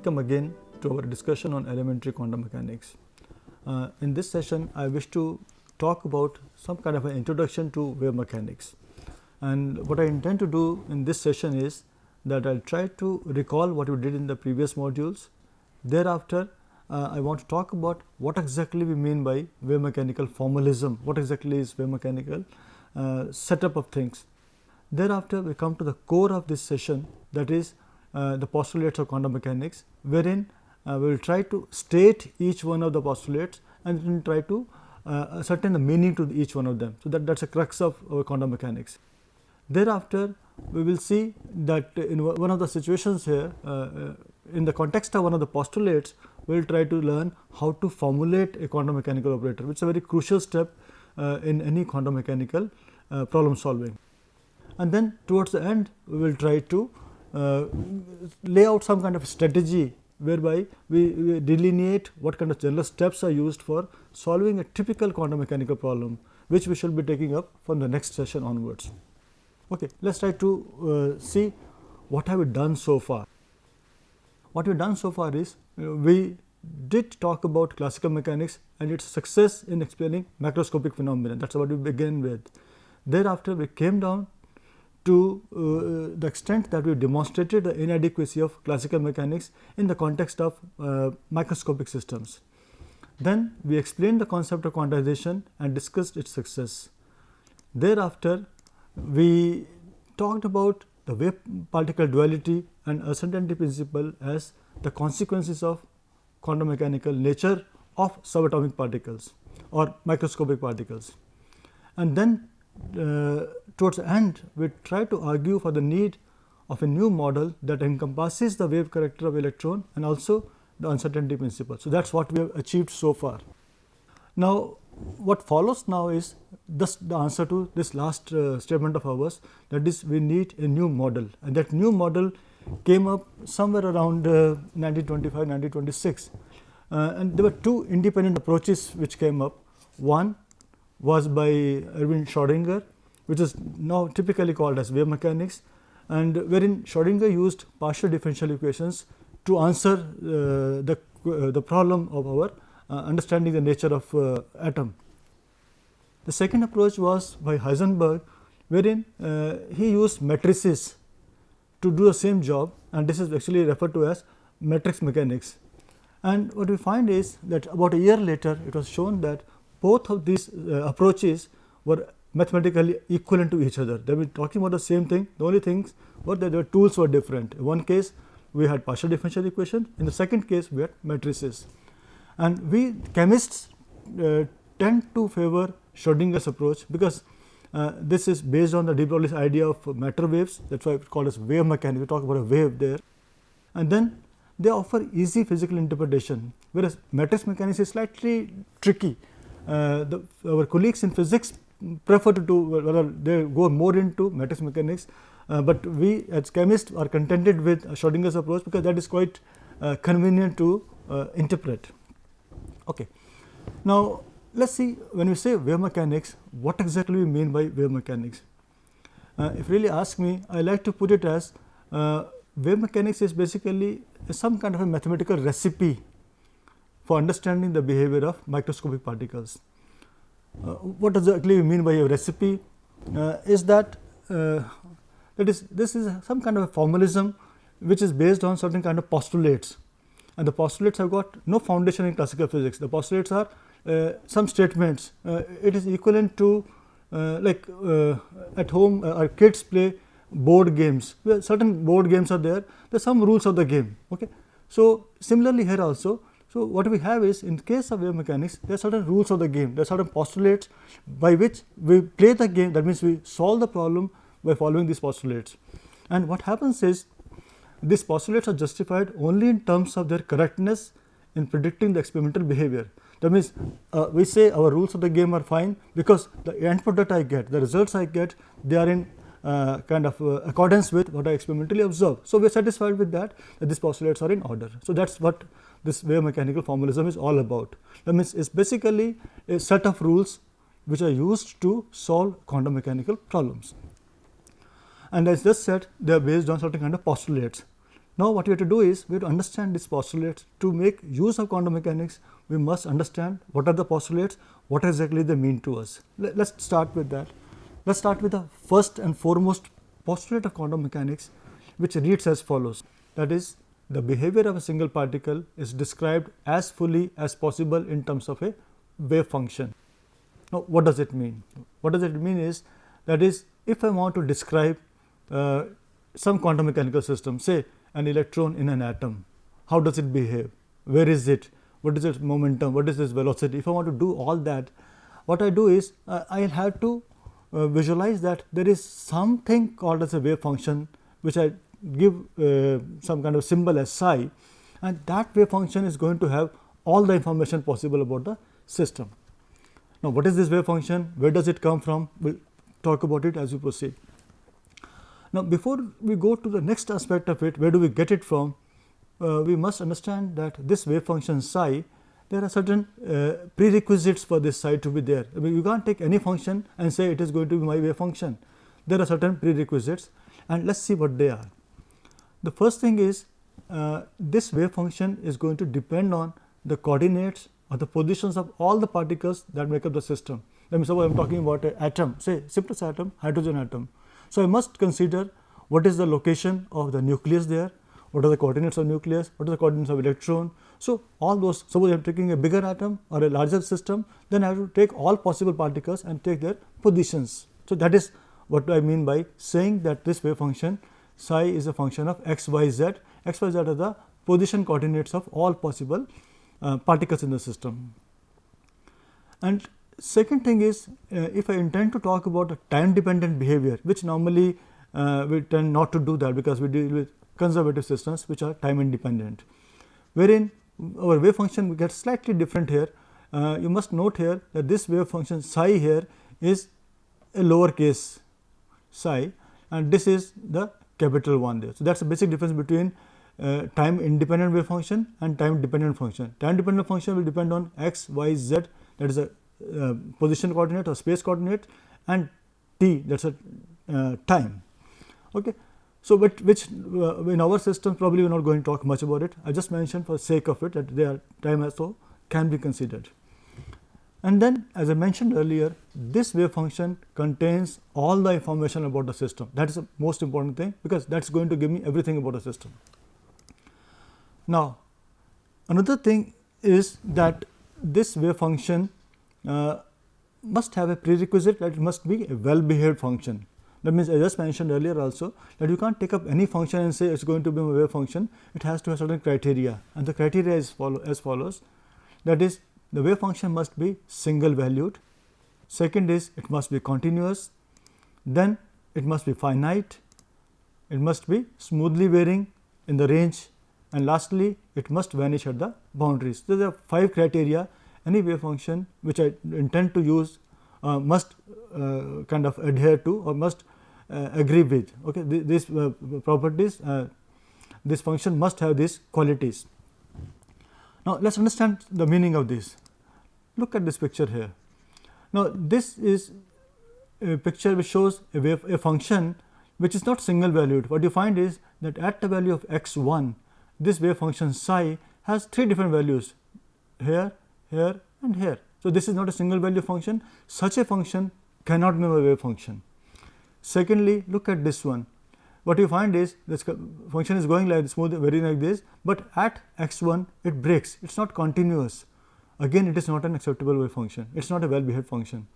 Welcome again to our discussion on elementary quantum mechanics. In this session, I wish to talk about some kind of an introduction to wave mechanics. And what I intend to do in this session is that I will try to recall what we did in the previous modules. Thereafter, I want to talk about what exactly we mean by wave mechanical formalism, what exactly is wave mechanical setup of things. Thereafter, we come to the core of this session, that is the postulates of quantum mechanics, wherein we will try to state each one of the postulates and then try to ascertain the meaning to each one of them. So, that is a crux of our quantum mechanics. Thereafter, we will see that in one of the situations here, in the context of one of the postulates, we will try to learn how to formulate a quantum mechanical operator, which is a very crucial step in any quantum mechanical problem solving. And then towards the end, we will try to lay out some kind of strategy whereby we delineate what kind of general steps are used for solving a typical quantum mechanical problem, which we shall be taking up from the next session onwards. Okay, let us try to see what have we done so far. What we have done so far is we did talk about classical mechanics and its success in explaining macroscopic phenomena. That is what we began with. Thereafter, we came down to the extent that we demonstrated the inadequacy of classical mechanics in the context of microscopic systems. Then we explained the concept of quantization and discussed its success. Thereafter, we talked about the wave particle duality and uncertainty principle as the consequences of quantum mechanical nature of subatomic particles or microscopic particles. And then towards the end, we try to argue for the need of a new model that encompasses the wave character of electron and also the uncertainty principle. So, that is what we have achieved so far. Now, what follows now is just the answer to this last statement of ours, that is, we need a new model, and that new model came up somewhere around 1925, 1926, and there were two independent approaches which came up. One was by Erwin Schrödinger, which is now typically called as wave mechanics, and wherein Schrödinger used partial differential equations to answer the problem of our understanding the nature of atom. The second approach was by Heisenberg, wherein he used matrices to do the same job, and this is actually referred to as matrix mechanics. And what we find is that about a year later, it was shown that both of these approaches were mathematically equivalent to each other. They were talking about the same thing. The only things were that their tools were different. In one case, we had partial differential equation. In the second case, we had matrices. And we chemists tend to favor Schrödinger's approach, because this is based on the de Broglie's idea of matter waves. That is why it is called as wave mechanics. We talk about a wave there. And then they offer easy physical interpretation, whereas matrix mechanics is slightly tricky. Our colleagues in physics prefer to do, they go more into matrix mechanics, but we as chemists are contented with Schrödinger's approach, because that is quite convenient to interpret. Okay. Now, let us see, when we say wave mechanics, what exactly we mean by wave mechanics. If you really ask me, I like to put it as wave mechanics is basically some kind of a mathematical recipe for understanding the behavior of microscopic particles. What exactly we mean by a recipe is that this is some kind of a formalism which is based on certain kind of postulates, and the postulates have got no foundation in classical physics. The postulates are some statements. It is equivalent to like at home our kids play board games, where certain board games are there are some rules of the game. Okay. So, similarly here also, so what we have is, in case of wave mechanics, there are certain rules of the game, there are certain postulates by which we play the game. That means we solve the problem by following these postulates. And what happens is, these postulates are justified only in terms of their correctness in predicting the experimental behavior. That means we say our rules of the game are fine, because the end product I get, the results I get, they are in kind of accordance with what I experimentally observe. So, we are satisfied with that these postulates are in order. So, that is what this wave mechanical formalism is all about. That means, it is basically a set of rules which are used to solve quantum mechanical problems. And as just said, they are based on certain kind of postulates. Now, what we have to do is we have to understand these postulates. To make use of quantum mechanics, we must understand what are the postulates, what exactly they mean to us. Let us start with that. Let us start with the first and foremost postulate of quantum mechanics, which reads as follows. That is, the behavior of a single particle is described as fully as possible in terms of a wave function. Now, what does it mean? What does it mean is, that is, if I want to describe some quantum mechanical system, say an electron in an atom, how does it behave, where is it, what is its momentum, what is its velocity. If I want to do all that, what I do is I will have to visualize that there is something called as a wave function, which I give some kind of symbol as psi, and that wave function is going to have all the information possible about the system. Now, what is this wave function, where does it come from? We will talk about it as we proceed. Now, before we go to the next aspect of it, where do we get it from, we must understand that this wave function psi, there are certain prerequisites for this psi to be there. I mean, you can't take any function and say it is going to be my wave function. There are certain prerequisites, and let us see what they are. The first thing is, this wave function is going to depend on the coordinates or the positions of all the particles that make up the system. Let me suppose I am talking about an atom, say simplest atom, hydrogen atom. So, I must consider what is the location of the nucleus there, what are the coordinates of nucleus, what are the coordinates of electron. So, all those, suppose I am taking a bigger atom or a larger system, then I have to take all possible particles and take their positions. So, that is what I mean by saying that this wave function psi is a function of x, y, z. X, y, z are the position coordinates of all possible particles in the system. And second thing is, if I intend to talk about a time dependent behavior, which normally we tend not to do that, because we deal with conservative systems which are time independent, wherein our wave function gets slightly different here. You must note here that this wave function psi here is a lowercase psi, and this is the capital one there. So, that is the basic difference between time independent wave function and time dependent function. Time dependent function will depend on x, y, z, that is a position coordinate or space coordinate, and t, that is a time. Okay. So, but which in our system probably we are not going to talk much about it. I just mentioned for sake of it that their time also can be considered. And then, as I mentioned earlier, this wave function contains all the information about the system. That is the most important thing, because that is going to give me everything about the system. Now, another thing is that this wave function must have a prerequisite, that it must be a well behaved function. That means, I just mentioned earlier also that you can't take up any function and say it is going to be a wave function. It has to have certain criteria, and the criteria is as follows. That is, the wave function must be single valued. Second is, it must be continuous. Then it must be finite. It must be smoothly varying in the range, and lastly, it must vanish at the boundaries. So, there are 5 criteria any wave function which I intend to use must kind of adhere to or must agree with. Okay, these properties, this function must have these qualities. Now, let us understand the meaning of this. Look at this picture here. Now, this is a picture which shows a function which is not single valued. What you find is that at the value of x1, this wave function psi has 3 different values, here, here and here. So, this is not a single value function. Such a function cannot be a wave function. Secondly, look at this one. What you find is this function is going like smooth, varying like this, but at x1 it breaks, it is not continuous. Again, it is not an acceptable wave function, it is not a well behaved function.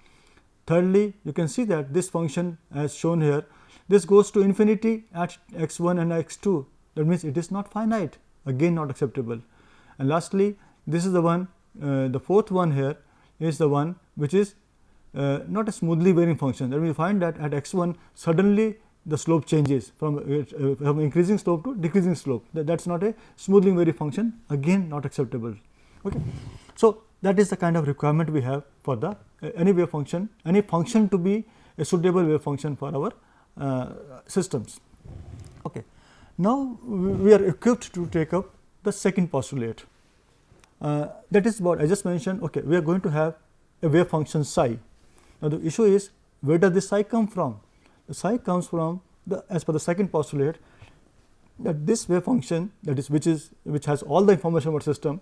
Thirdly, you can see that this function as shown here, this goes to infinity at x1 and x2, that means it is not finite, again not acceptable. And lastly, this is the one, the fourth one here is the one which is not a smoothly varying function. That we find that at x1 suddenly the slope changes from increasing slope to decreasing slope. That is not a smoothly varying function, again not acceptable. Okay. So, that is the kind of requirement we have for the any wave function, any function to be a suitable wave function for our systems. Okay. Now, we are equipped to take up the second postulate. That is what I just mentioned. Okay, we are going to have a wave function psi. Now, the issue is, where does this psi come from? The psi comes from, as per the second postulate, that this wave function, that is which has all the information about system,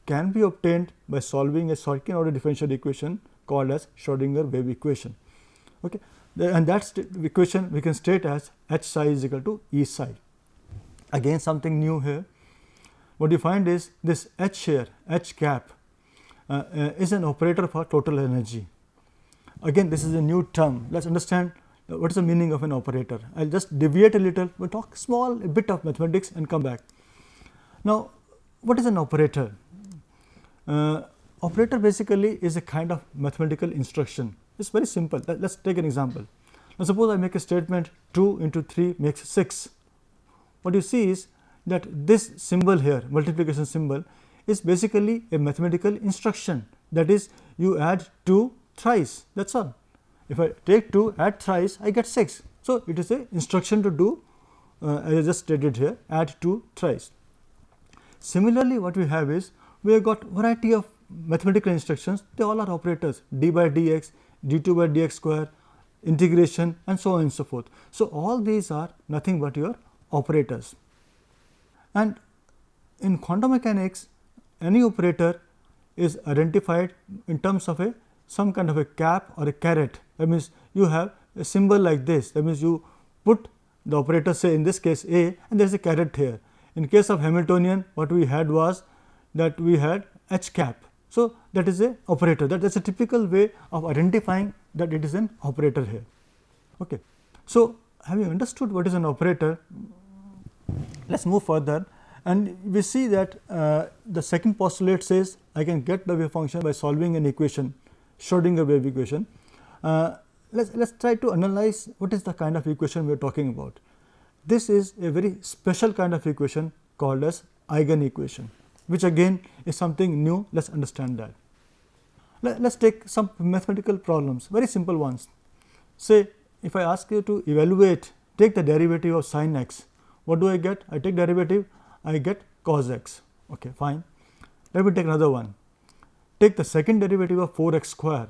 can be obtained by solving a second order differential equation called as Schrodinger wave equation. Okay. And that equation we can state as H psi is equal to E psi. Again something new here. What you find is this H here, H cap is an operator for total energy. Again this is a new term. Let us understand what is the meaning of an operator. I will just deviate a little, we will talk a bit of mathematics and come back. Now what is an operator? Operator basically is a kind of mathematical instruction. It is very simple. Let us take an example. Now suppose I make a statement 2 into 3 makes 6. What you see is that this symbol here, multiplication symbol, is basically a mathematical instruction, that is you add 2 thrice, that is all. If I take 2, add thrice, I get 6. So it is a instruction to do as I just stated here, add 2 thrice. Similarly what we have is, we have got variety of mathematical instructions, they all are operators, d by dx, d2 by dx square, integration and so on and so forth. So all these are nothing but your operators. And in quantum mechanics, any operator is identified in terms of some kind of a cap or a caret. That means you have a symbol like this, that means you put the operator, say in this case A, and there is a caret here. In case of Hamiltonian, what we had was that we had H cap. So that is a operator, that is a typical way of identifying that it is an operator here. Okay. So having understood what is an operator, let us move further, and we see that the second postulate says I can get the wave function by solving an equation, Schrodinger wave equation. Let us try to analyze what is the kind of equation we are talking about. This is a very special kind of equation called as eigen equation, which again is something new. Let us understand that. Let us take some mathematical problems, very simple ones. Say if I ask you to evaluate, take the derivative of sin x, what do I get? I take derivative, I get cos x. Okay, fine. Let me take another one. Take the second derivative of 4x square.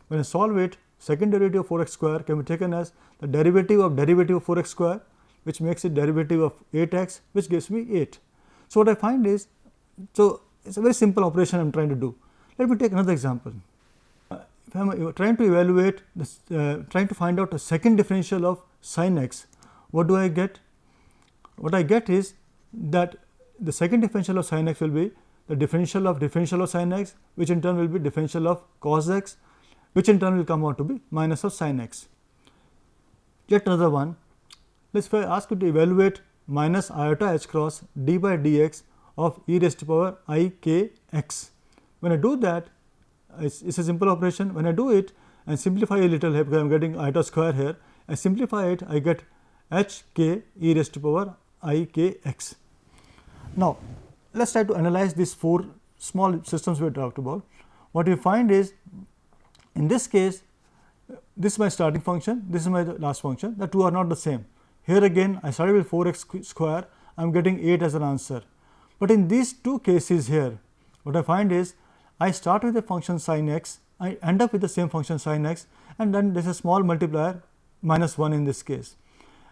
When I solve it, second derivative of 4x square can be taken as the derivative of 4x square, which makes it derivative of 8x, which gives me 8. So what I find is, so it is a very simple operation I am trying to do. Let me take another example. If I am trying to evaluate this, trying to find out a second differential of sin x, what do I get? What I get is that the second differential of sin x will be the differential of sin x, which in turn will be differential of cos x, which in turn will come out to be minus of sin x. Yet another one, let us ask you to evaluate minus iota h cross d by dx of e raised to power I k x. When I do that, it is a simple operation. When I do it and simplify a little here, because I am getting iota square here, I simplify it, I get h k e raised to power I k x. Now let us try to analyze these 4 small systems we talked about. What we find is, in this case, this is my starting function, this is my last function, the two are not the same. Here again I started with 4x square, I am getting 8 as an answer. But in these two cases here, what I find is, I start with a function sin x, I end up with the same function sin x, and then there is a small multiplier minus 1 in this case.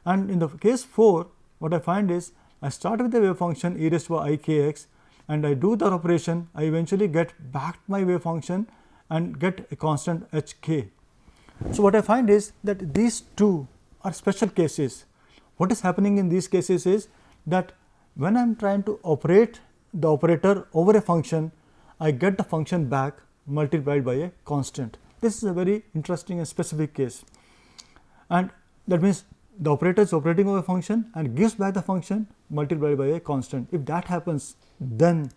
And in the case 4, what I find is, I start with the wave function e raised to power I k x, and I do the operation, I eventually get back my wave function and get a constant h k. So what I find is that these two are special cases. What is happening in these cases is that when I am trying to operate the operator over a function, I get the function back multiplied by a constant. This is a very interesting and specific case, and that means the operator is operating over a function and gives back the function multiplied by a constant. If that happens, then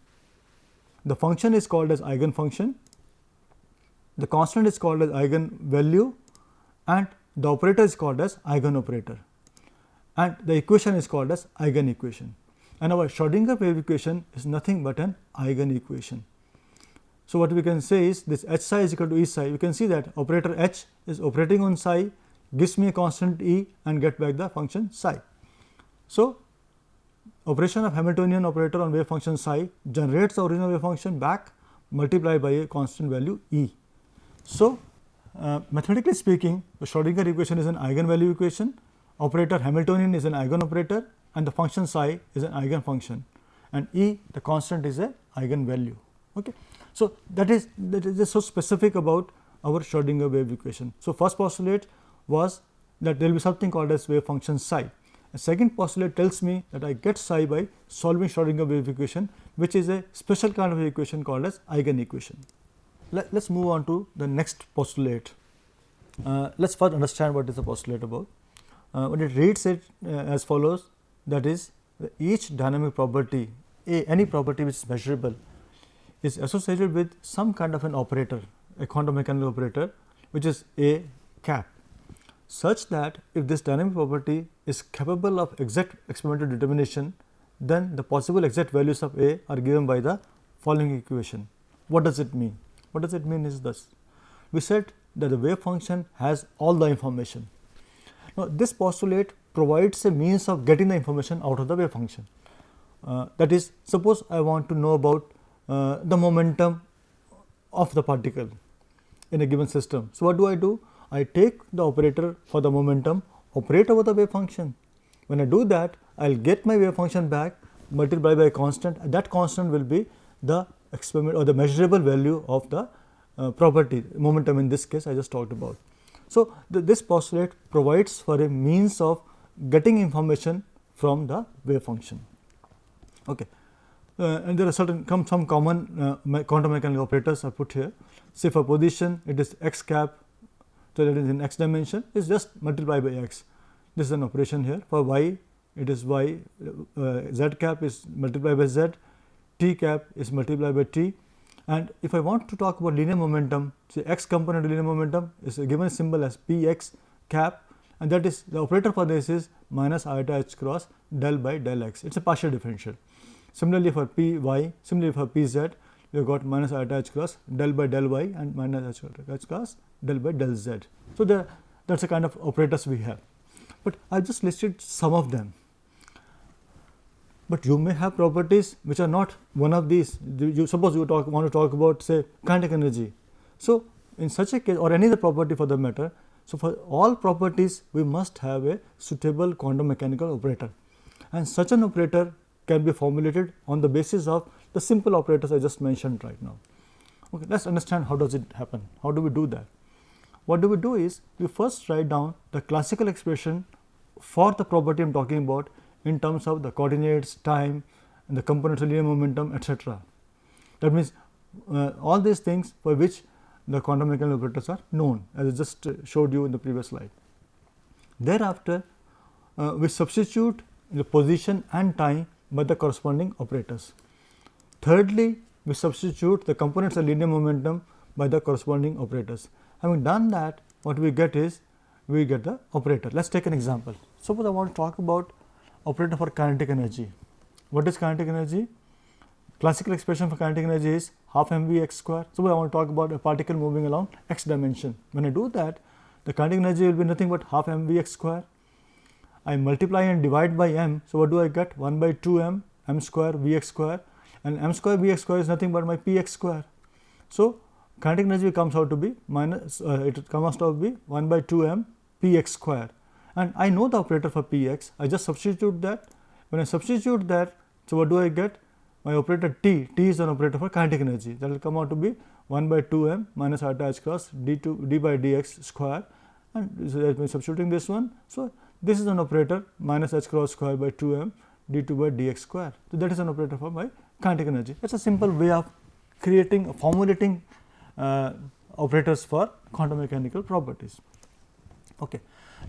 the function is called as eigenfunction, the constant is called as eigenvalue, and the operator is called as eigenoperator, and the equation is called as eigenequation. And our Schrodinger wave equation is nothing but an eigenequation. So what we can say is, this h psi is equal to E psi. You can see that operator h is operating on psi, gives me a constant E and get back the function psi. So operation of Hamiltonian operator on wave function psi generates the original wave function back multiplied by a constant value E. So mathematically speaking, the Schrodinger equation is an eigenvalue equation, operator Hamiltonian is an eigenoperator, and the function psi is an eigenfunction, and E the constant is a eigenvalue. Okay. So, that is just so specific about our Schrodinger wave equation. So, first postulate was that there will be something called as wave function psi. A second postulate tells me that I get psi by solving Schrodinger wave equation, which is a special kind of equation called as eigenequation. Let us move on to the next postulate. Let us first understand what is the postulate about. When it reads it as follows, that is, each dynamic property, any property which is measurable, is associated with some kind of an operator, a quantum mechanical operator, which is A cap, such that if this dynamic property is capable of exact experimental determination, then the possible exact values of A are given by the following equation. What does it mean? What does it mean is this: we said that the wave function has all the information. Now, this postulate provides a means of getting the information out of the wave function. That is, suppose I want to know about the momentum of the particle in a given system. So, what do? I take the operator for the momentum, operate over the wave function. When I do that, I will get my wave function back, multiplied by a constant, and that constant will be the experiment or the measurable value of the property, momentum in this case I just talked about. So, this postulate provides for a means of getting information from the wave function. Okay. And there are some common quantum mechanical operators are put here. Say for position it is x cap, so that is in x dimension, is just multiplied by x. This is an operation here. For y it is y, z cap is multiplied by z, t cap is multiplied by t. And if I want to talk about linear momentum, say x component of linear momentum is given a symbol as p x cap, and that is the operator for this is minus iota h cross del by del x. It is a partial differential. Similarly, for p y, similarly for p z, we have got minus iota h cross del by del y and minus h cross del by del z. So, that is the kind of operators we have, but I have just listed some of them. But you may have properties which are not one of these. You suppose you want to talk about, say, kinetic energy. So, in such a case, or any other property for the matter, so for all properties we must have a suitable quantum mechanical operator, and such an operator can be formulated on the basis of the simple operators I just mentioned right now. Okay, let us understand how does it happen, how do we do that. What do we do is, we first write down the classical expression for the property I am talking about in terms of the coordinates, time, and the components of linear momentum, etc. That means, all these things for which the quantum mechanical operators are known, as I just showed you in the previous slide. Thereafter, we substitute the position and time by the corresponding operators. Thirdly, we substitute the components of linear momentum by the corresponding operators. Having done that, what we get is, we get the operator. Let us take an example. Suppose I want to talk about operator for kinetic energy. What is kinetic energy? Classical expression for kinetic energy is half mv x square. Suppose I want to talk about a particle moving along x dimension. When I do that, the kinetic energy will be nothing but half mv x square. I multiply and divide by m. So, what do I get? 1 by 2 m, m square v x square, and m square v x square is nothing but my p x square. So, kinetic energy comes out to be minus, it comes out to be 1 by 2 m p x square, and I know the operator for p x. I just substitute that. When I substitute that, so what do I get? My operator t is an operator for kinetic energy, that will come out to be 1 by 2 m minus iota h cross d by dx square, and so that means substituting this one. So, this is an operator minus h cross square by 2 m d2 by dx square. So, that is an operator for my kinetic energy. That is a simple way of creating, formulating operators for quantum mechanical properties. Okay.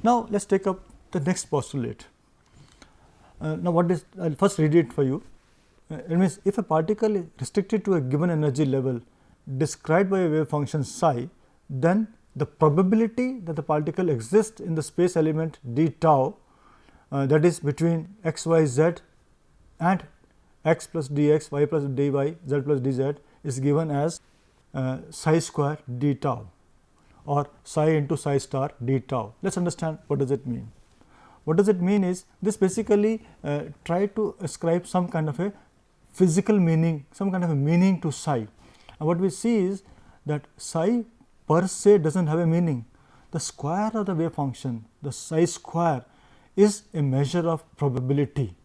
Now, let us take up the next postulate. Now, what is, I will first read it for you. It means, if a particle is restricted to a given energy level described by a wave function psi, then the probability that the particle exists in the space element d tau, that is between x, y, z and x plus dx, y plus dy, z plus dz, is given as psi square d tau, or psi into psi star d tau. Let us understand what does it mean. What does it mean is, this basically try to ascribe some kind of a physical meaning, some kind of a meaning to psi. And what we see is that psi per se does not have a meaning. The square of the wave function, the psi square, is a measure of probability,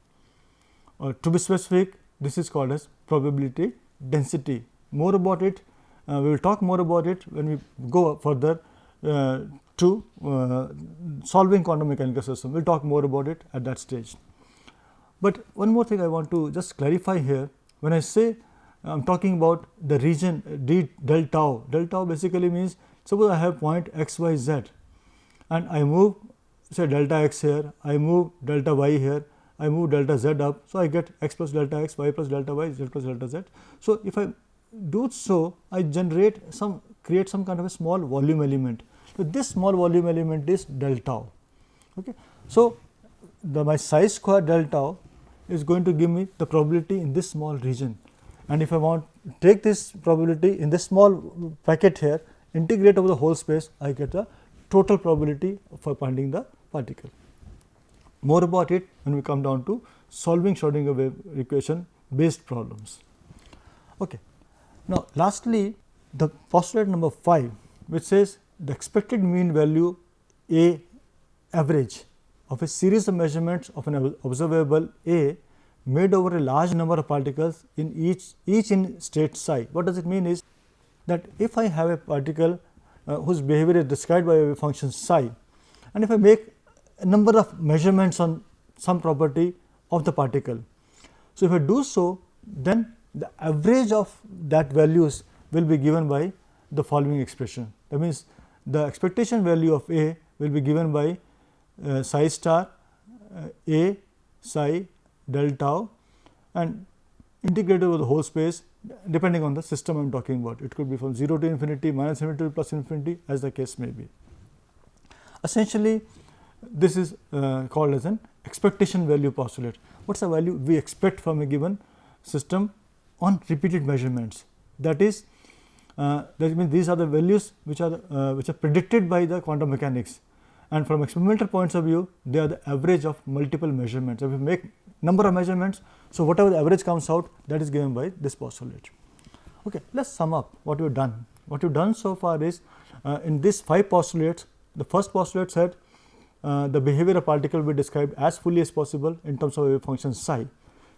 or to be specific, this is called as probability density. More about it, we will talk more about it when we go further to solving quantum mechanical system. We will talk more about it at that stage. But one more thing I want to just clarify here, when I say I am talking about the region d del tau. Del tau basically means, suppose I have point x, y, z, and I move say delta x here, I move delta y here, I move delta z up. So, I get x plus delta x, y plus delta y, z plus delta z. So, if I do so, I create some kind of a small volume element. So, this small volume element is del tau. Okay. So, my psi square del tau is going to give me the probability in this small region, and if I want to take this probability in this small packet here, integrate over the whole space, I get the total probability for finding the particle. More about it when we come down to solving Schrodinger wave equation based problems. Okay. Now, lastly, the postulate number 5, which says the expected mean value A average of a series of measurements of an observable A made over a large number of particles in each in state psi. What does it mean is that if I have a particle whose behavior is described by a wave function psi, and if I make a number of measurements on some property of the particle. So, if I do so, then the average of that values will be given by the following expression. That means, the expectation value of A will be given by psi star A psi del tau and integrated over the whole space depending on the system I am talking about. It could be from 0 to infinity, minus infinity to plus infinity, as the case may be. Essentially, this is called as an expectation value postulate. What is the value we expect from a given system on repeated measurements? That is, that means these are the values which are predicted by the quantum mechanics, and from experimental points of view, they are the average of multiple measurements. If we make number of measurements, so whatever the average comes out, that is given by this postulate. Okay, let us sum up what we have done. What we have done so far is, in these 5 postulates, the first postulate said the behavior of particle will be described as fully as possible in terms of a wave function psi.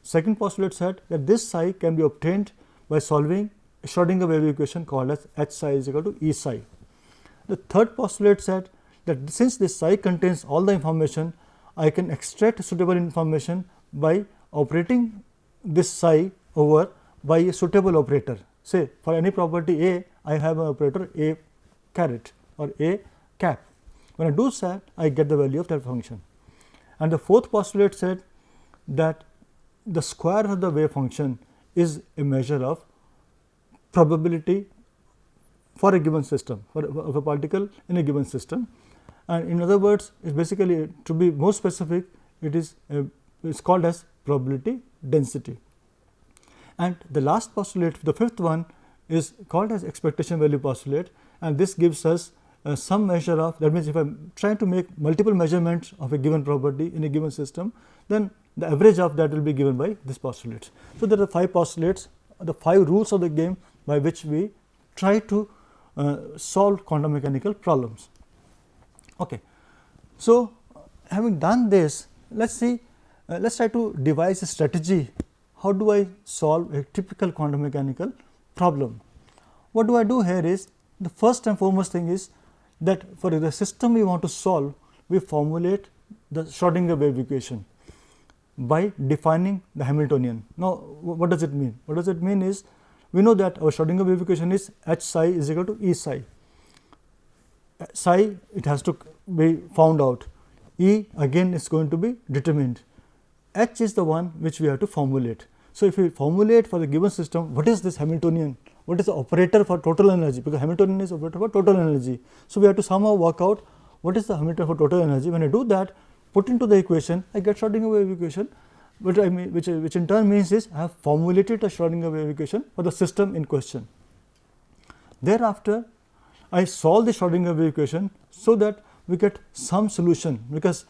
Second postulate said that this psi can be obtained by solving a Schrodinger wave equation called as H psi is equal to E psi. The third postulate said that since this psi contains all the information, I can extract suitable information by operating this psi over by a suitable operator. Say for any property A, I have an operator A caret or A cap. When I do that, I get the value of that function. And the fourth postulate said that the square of the wave function is a measure of probability for a given system, of a particle in a given system. And in other words, it is basically, to be more specific, it is called as probability density. And the last postulate, the fifth one, is called as expectation value postulate, and this gives us some measure of, that means if I am trying to make multiple measurements of a given property in a given system, then the average of that will be given by this postulate. So, there are 5 postulates, the 5 rules of the game by which we try to solve quantum mechanical problems. Okay. So, having done this, let us see, let us try to devise a strategy. How do I solve a typical quantum mechanical problem? What do I do here is, the first and foremost thing is that for the system we want to solve, we formulate the Schrodinger wave equation by defining the Hamiltonian. Now, what does it mean? What does it mean is, we know that our Schrodinger wave equation is H psi is equal to E psi. Psi, it has to be found out, E again is going to be determined, H is the one which we have to formulate. So, if we formulate for the given system, what is this Hamiltonian? What is the operator for total energy? Because Hamiltonian is operator for total energy. So, we have to somehow work out what is the Hamiltonian for total energy. When I do that, put into the equation, I get Schrodinger wave equation, which in turn means is I have formulated a Schrodinger wave equation for the system in question. Thereafter, I solve the Schrodinger wave equation so that we get some solution, because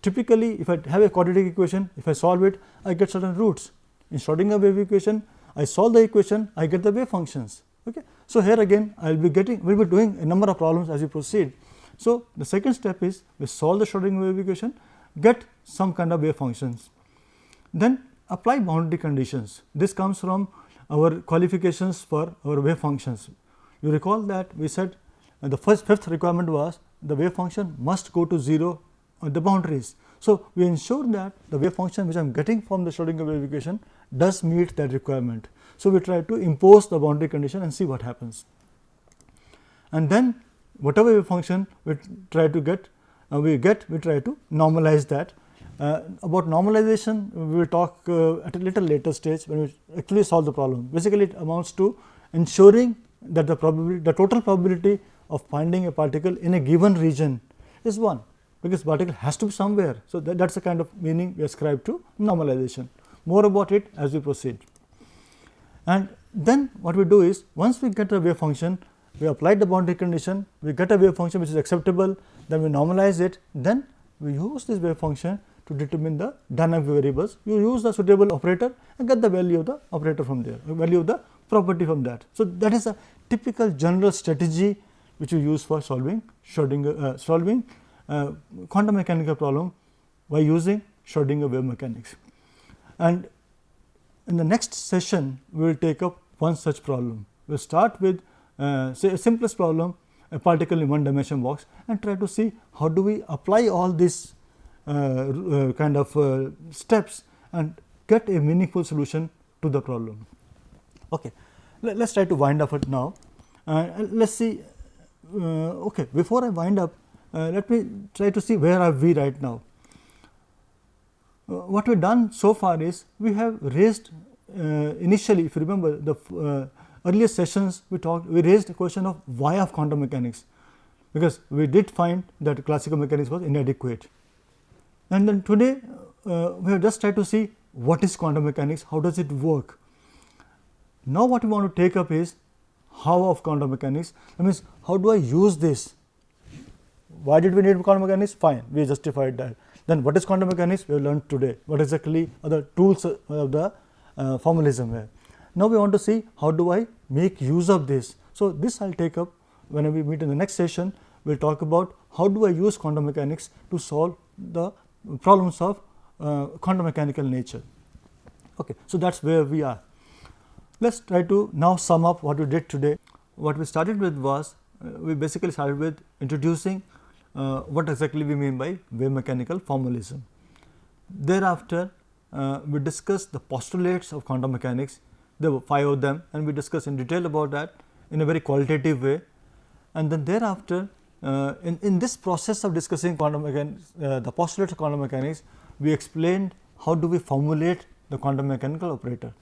typically if I have a quadratic equation, if I solve it, I get certain roots. In Schrodinger wave equation, I solve the equation, I get the wave functions. Okay. So, here again I will be doing a number of problems as we proceed. So, the second step is we solve the Schrodinger wave equation, get some kind of wave functions. Then apply boundary conditions. This comes from our qualifications for our wave functions. You recall that we said the fifth requirement was the wave function must go to 0 at the boundaries. So, we ensure that the wave function which I am getting from the Schrodinger wave equation does meet that requirement. So, we try to impose the boundary condition and see what happens. And then whatever wave function we try to get, we try to normalize that. About normalization, we will talk at a little later stage when we actually solve the problem. Basically, it amounts to ensuring that the total probability of finding a particle in a given region is 1, because particle has to be somewhere. So, that is the kind of meaning we ascribe to normalization. More about it as we proceed. And then what we do is, once we get a wave function, we apply the boundary condition, we get a wave function which is acceptable, then we normalize it, then we use this wave function to determine the dynamic variables. You use the suitable operator and get the value of the operator from there, value of the property from that. So, that is a typical general strategy which we use for solving Schrodinger quantum mechanical problem by using Schrodinger wave mechanics. And in the next session, we will take up one such problem. We will start with say a simplest problem, a particle in one dimension box, and try to see how do we apply all these kind of steps and get a meaningful solution to the problem. Okay. Let us try to wind up it now. Let us see. Okay, before I wind up, let me try to see where are we right now. What we have done so far is we have raised initially, if you remember the earlier sessions, we raised the question of why of quantum mechanics, because we did find that classical mechanics was inadequate. And then today we have just tried to see what is quantum mechanics, how does it work. Now, what we want to take up is how of quantum mechanics, that means how do I use this. Why did we need quantum mechanics? Fine, we justified that. Then what is quantum mechanics? We have learned today. What exactly are the tools of the formalism here. Now, we want to see how do I make use of this. So, this I will take up when we meet in the next session. We will talk about how do I use quantum mechanics to solve the problems of quantum mechanical nature. Okay. So, that is where we are. Let us try to now sum up what we did today. What we started with was, we basically started with introducing what exactly we mean by wave mechanical formalism. Thereafter, we discussed the postulates of quantum mechanics. There were 5 of them, and we discussed in detail about that in a very qualitative way. And then thereafter, in this process of discussing quantum mechanics, the postulates of quantum mechanics, we explained how do we formulate the quantum mechanical operator.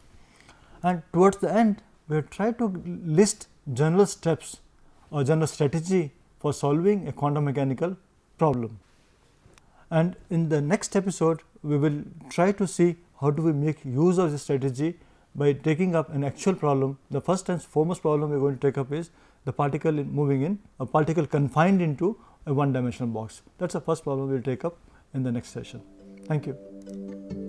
And towards the end, we have tried to list general steps or general strategy for solving a quantum mechanical problem. And in the next episode, we will try to see how do we make use of this strategy by taking up an actual problem. The first and foremost problem we are going to take up is the particle moving in, a particle confined into a one dimensional box. That is the first problem we will take up in the next session. Thank you.